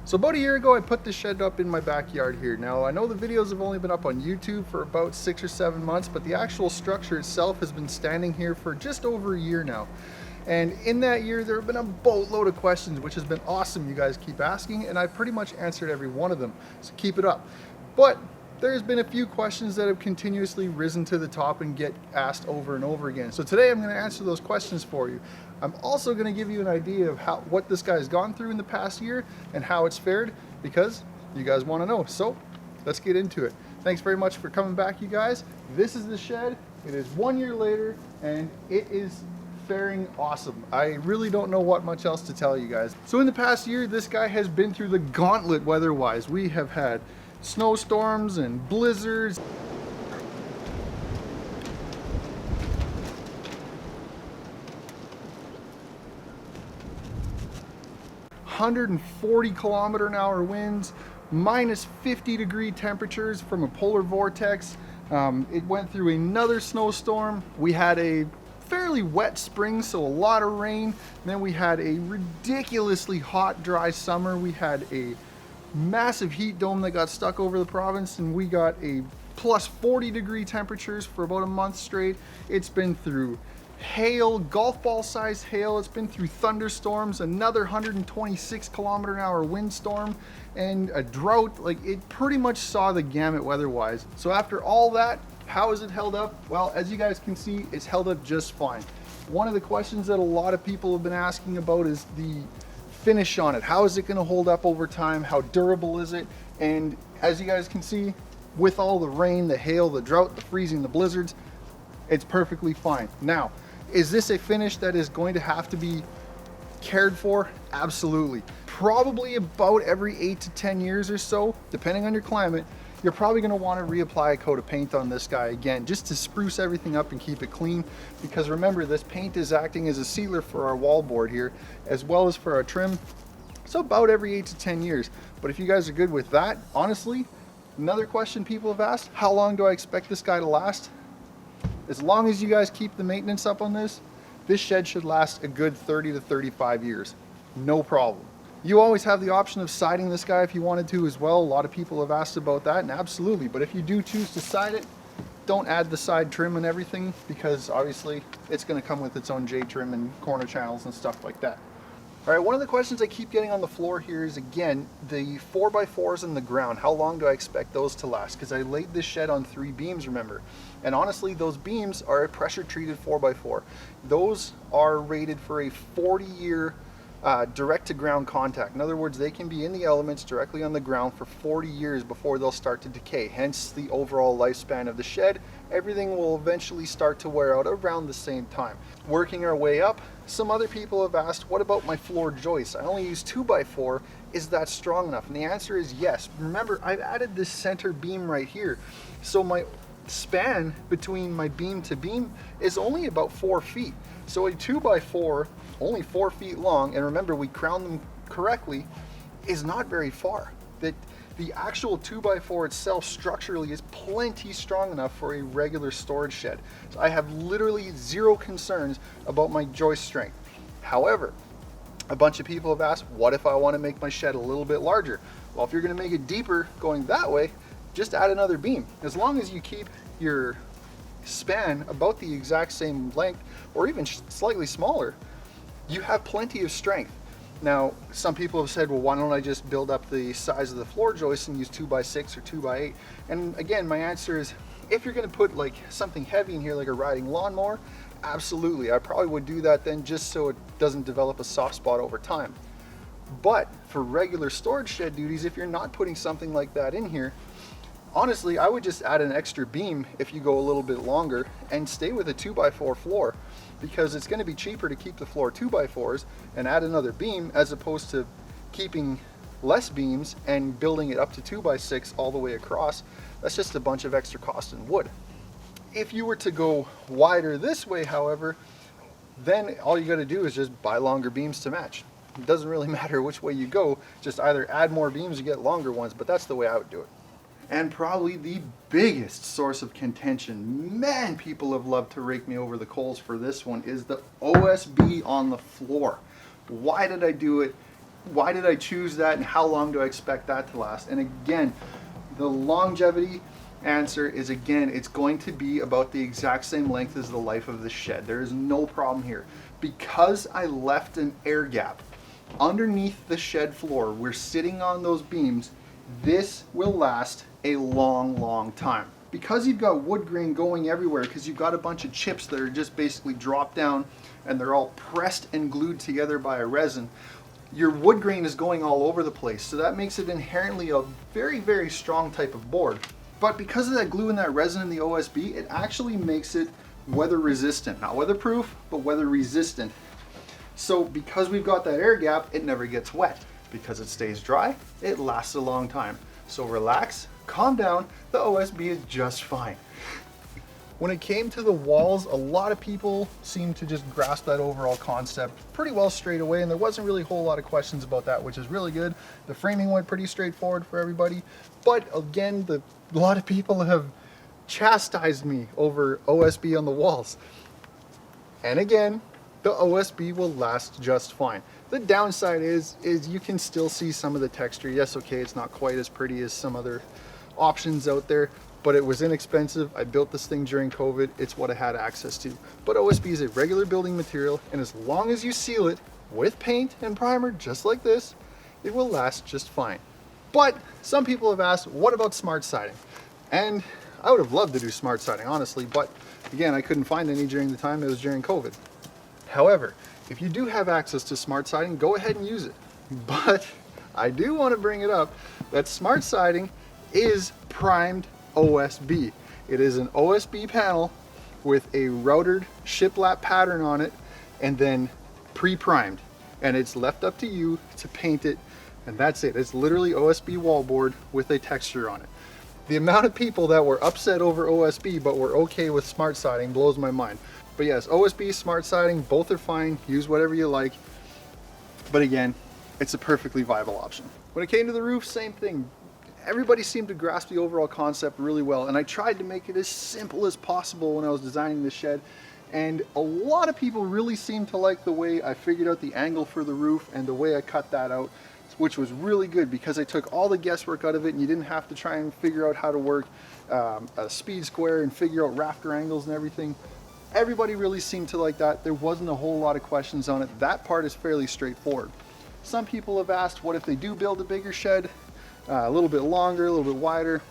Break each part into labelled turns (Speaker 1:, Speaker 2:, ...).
Speaker 1: So about a year ago I put this shed up in my backyard here. Now I know the videos have only been up on YouTube for about 6 or 7 months, but the actual structure itself has been standing here for just over a year now. And in that year there have been a boatload of questions, which has been awesome. You guys keep asking and I pretty much answered every one of them, so keep it up. But there's been a few questions that have continuously risen to the top and get asked over and over again. So today I'm going to answer those questions for you. I'm also going to give you an idea of what this guy's gone through in the past year and how it's fared, because you guys want to know. So let's get into it. Thanks very much for coming back, you guys. This is the shed. It is 1 year later and it is faring awesome. I really don't know what much else to tell you guys. So in the past year, this guy has been through the gauntlet weather-wise. We have had snowstorms and blizzards. (140-kilometer-an-hour winds, minus 50-degree temperatures from a polar vortex. It went through another snowstorm. We had a fairly wet spring, so a lot of rain. Then we had a ridiculously hot, dry summer. We had a massive heat dome that got stuck over the province, and we got a plus 40-degree temperatures for about a month straight. It's been through hail, golf ball sized hail. It's been through thunderstorms, another 126-kilometer-an-hour windstorm, and a drought. Like, it pretty much saw the gamut weather-wise. So after all that, how has it held up? Well, as you guys can see, it's held up just fine. One of the questions that a lot of people have been asking about is the finish on it. How is it going to hold up over time? How durable is it? And as you guys can see, with all the rain, the hail, the drought, the freezing, the blizzards, it's perfectly fine. Now, is this a finish that is going to have to be cared for? Absolutely. Probably about every 8 to 10 years or so, depending on your climate, you're probably going to want to reapply a coat of paint on this guy again, just to spruce everything up and keep it clean. Because remember, this paint is acting as a sealer for our wallboard here, as well as for our trim. So about every 8 to 10 years. But if you guys are good with that, honestly, another question people have asked, how long do I expect this guy to last? As long as you guys keep the maintenance up on this shed should last a good 30 to 35 years. No problem. You always have the option of siding this guy if you wanted to as well. A lot of people have asked about that, and absolutely. But if you do choose to side it, don't add the side trim and everything, because obviously it's going to come with its own J-trim and corner channels and stuff like that. All right, one of the questions I keep getting on the floor here is, again, the 4x4s in the ground. How long do I expect those to last? Because I laid this shed on 3 beams, remember. And honestly, those beams are a pressure-treated 4x4. Those are rated for a 40-year direct to ground contact. In other words, they can be in the elements directly on the ground for 40 years before they'll start to decay. Hence the overall lifespan of the shed. Everything will eventually start to wear out around the same time. Working our way up, some other people have asked, what about my floor joists? I only use 2x4. Is that strong enough? And the answer is yes. Remember, I've added this center beam right here. So my span between my beam to beam is only about 4 feet. So a 2x4, only 4 feet long, and remember we crowned them correctly, is not very far. The actual 2x4 itself structurally is plenty strong enough for a regular storage shed. So I have literally zero concerns about my joist strength. However, a bunch of people have asked, what if I want to make my shed a little bit larger? Well, if you're going to make it deeper going that way, just add another beam. As long as you keep your span about the exact same length, or even slightly smaller, you have plenty of strength. Now, some people have said, well, why don't I just build up the size of the floor joist and use 2x6 or 2x8? And again, my answer is, if you're going to put like something heavy in here, like a riding lawnmower, absolutely. I probably would do that then, just so it doesn't develop a soft spot over time. But for regular storage shed duties, if you're not putting something like that in here, honestly, I would just add an extra beam if you go a little bit longer and stay with a 2x4 floor, because it's going to be cheaper to keep the floor 2x4s and add another beam as opposed to keeping less beams and building it up to 2x6 all the way across. That's just a bunch of extra cost in wood. If you were to go wider this way, however, then all you got to do is just buy longer beams to match. It doesn't really matter which way you go, just either add more beams or get longer ones, but that's the way I would do it. And probably the biggest source of contention, man, people have loved to rake me over the coals for this one, is the OSB on the floor. Why did I do it? why did I choose that and how long do I expect that to last? And again, the longevity answer is, again, it's going to be about the exact same length as the life of the shed. There is no problem here. Because I left an air gap underneath the shed floor, we're sitting on those beams, this will last a long time. Because you've got wood grain going everywhere, because you've got a bunch of chips that are just basically dropped down and they're all pressed and glued together by a resin, your wood grain is going all over the place. So that makes it inherently a very strong type of board. But because of that glue and that resin in the OSB, it actually makes it weather resistant. Not weatherproof, but weather resistant. So because we've got that air gap, it never gets wet. Because it stays dry, it lasts a long time. So relax, calm down, the OSB is just fine. When it came to the walls, a lot of people seemed to just grasp that overall concept pretty well straight away, and there wasn't really a whole lot of questions about that, which is really good. The framing went pretty straightforward for everybody, but again, a lot of people have chastised me over OSB on the walls. And again, the OSB will last just fine. The downside is you can still see some of the texture. Yes, okay, it's not quite as pretty as some other options out there, but it was inexpensive. I built this thing during COVID. It's what I had access to. But OSB is a regular building material, and as long as you seal it with paint and primer, just like this, it will last just fine. But some people have asked, what about smart siding? And I would have loved to do smart siding, honestly, but again, I couldn't find any during the time it was during COVID. However, if you do have access to smart siding, go ahead and use it. But I do want to bring it up that smart siding is primed OSB. It is an OSB panel with a routered shiplap pattern on it and then pre-primed. And it's left up to you to paint it, and that's it. It's literally OSB wallboard with a texture on it. The amount of people that were upset over OSB but were okay with smart siding blows my mind. But yes, OSB, smart siding, both are fine. Use whatever you like. But again, it's a perfectly viable option. When it came to the roof, same thing. Everybody seemed to grasp the overall concept really well, and I tried to make it as simple as possible when I was designing this shed. And a lot of people really seemed to like the way I figured out the angle for the roof and the way I cut that out, which was really good because I took all the guesswork out of it and you didn't have to try and figure out how to work a speed square and figure out rafter angles and everything. Everybody really seemed to like that. There wasn't a whole lot of questions on it. That part is fairly straightforward. Some people have asked, what if they do build a bigger shed, a little bit longer, a little bit wider?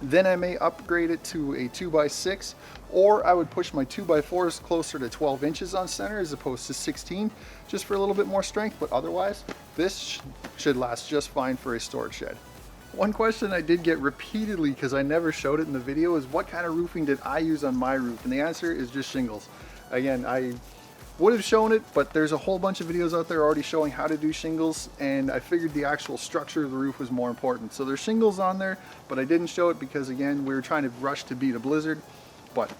Speaker 1: Then I may upgrade it to a 2x6, or I would push my 2x4s closer to 12 inches on center as opposed to 16, just for a little bit more strength. But otherwise, this should last just fine for a storage shed. One question I did get repeatedly, because I never showed it in the video, is what kind of roofing did I use on my roof? And the answer is just shingles. Again, I would have shown it, but there's a whole bunch of videos out there already showing how to do shingles, and I figured the actual structure of the roof was more important. So there's shingles on there, but I didn't show it because, again, we were trying to rush to beat a blizzard, but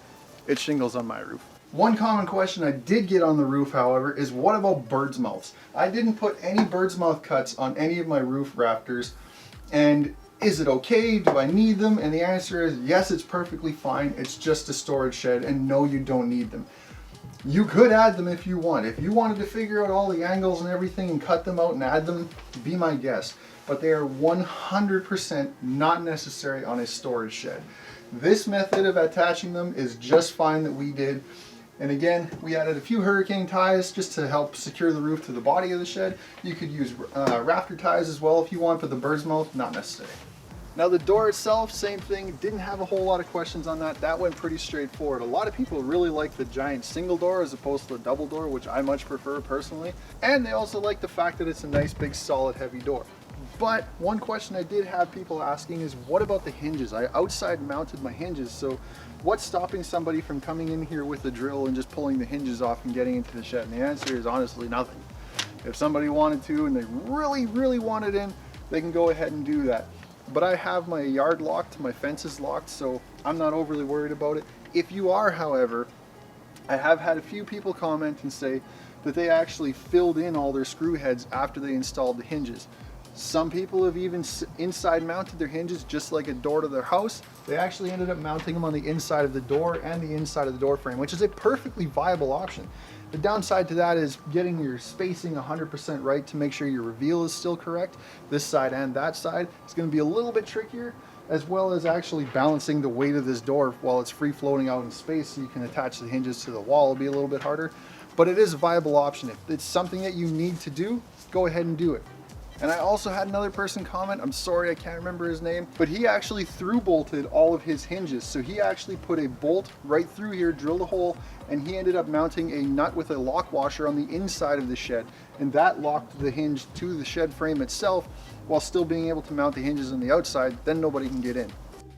Speaker 1: it's shingles on my roof. One common question I did get on the roof, however, is what about bird's mouths? I didn't put any bird's mouth cuts on any of my roof rafters, and is it okay? Do I need them? And the answer is yes, it's perfectly fine. It's just a storage shed, and no, you don't need them. You could add them if you want. If you wanted to figure out all the angles and everything and cut them out and add them, be my guest. But they are 100% not necessary on a storage shed. This method of attaching them is just fine that we did. And again, we added a few hurricane ties just to help secure the roof to the body of the shed. You could use rafter ties as well if you want, but the bird's mouth, not necessary. Now the door itself, same thing, didn't have a whole lot of questions on that. That went pretty straightforward. A lot of people really like the giant single door as opposed to the double door, which I much prefer personally. And they also like the fact that it's a nice big solid heavy door. But one question I did have people asking is, what about the hinges? I outside mounted my hinges, so what's stopping somebody from coming in here with a drill and just pulling the hinges off and getting into the shed? And the answer is honestly nothing. If somebody wanted to and they really wanted in, they can go ahead and do that. But I have my yard locked, my fences locked, so I'm not overly worried about it. If you are, however, I have had a few people comment and say that they actually filled in all their screw heads after they installed the hinges. Some people have even inside mounted their hinges just like a door to their house. They actually ended up mounting them on the inside of the door and the inside of the door frame, which is a perfectly viable option. The downside to that is getting your spacing 100% right to make sure your reveal is still correct. This side and that side is going to be a little bit trickier, as well as actually balancing the weight of this door while it's free floating out in space so you can attach the hinges to the wall will be a little bit harder. But it is a viable option. If it's something that you need to do, go ahead and do it. And I also had another person comment, I'm sorry I can't remember his name, but he actually through bolted all of his hinges. So he actually put a bolt right through here, drilled a hole, and he ended up mounting a nut with a lock washer on the inside of the shed. And that locked the hinge to the shed frame itself while still being able to mount the hinges on the outside, then nobody can get in.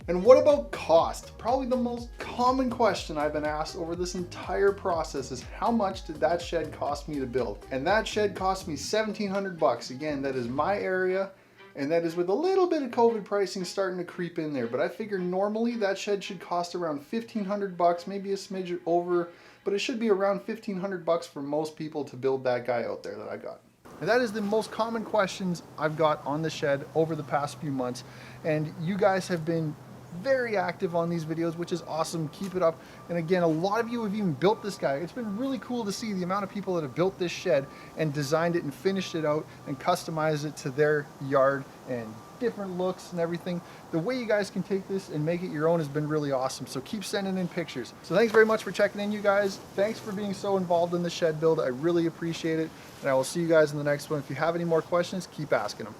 Speaker 1: And what about cost? Probably the most common question I've been asked over this entire process is how much did that shed cost me to build? And that shed cost me 1,700 bucks. Again, that is my area, and that is with a little bit of COVID pricing starting to creep in there. But I figure normally that shed should cost around 1,500 bucks, maybe a smidge over, but it should be around 1,500 bucks for most people to build that guy out there that I got. And that is the most common questions I've got on the shed over the past few months. And you guys have been very active on these videos, which is awesome. Keep it up. And again, a lot of you have even built this guy. It's been really cool to see the amount of people that have built this shed and designed it and finished it out and customized it to their yard and different looks and everything. The way you guys can take this and make it your own has been really awesome. So keep sending in pictures. So thanks very much for checking in, you guys. Thanks for being so involved in the shed build. I really appreciate it. And I will see you guys in the next one. If you have any more questions, keep asking them.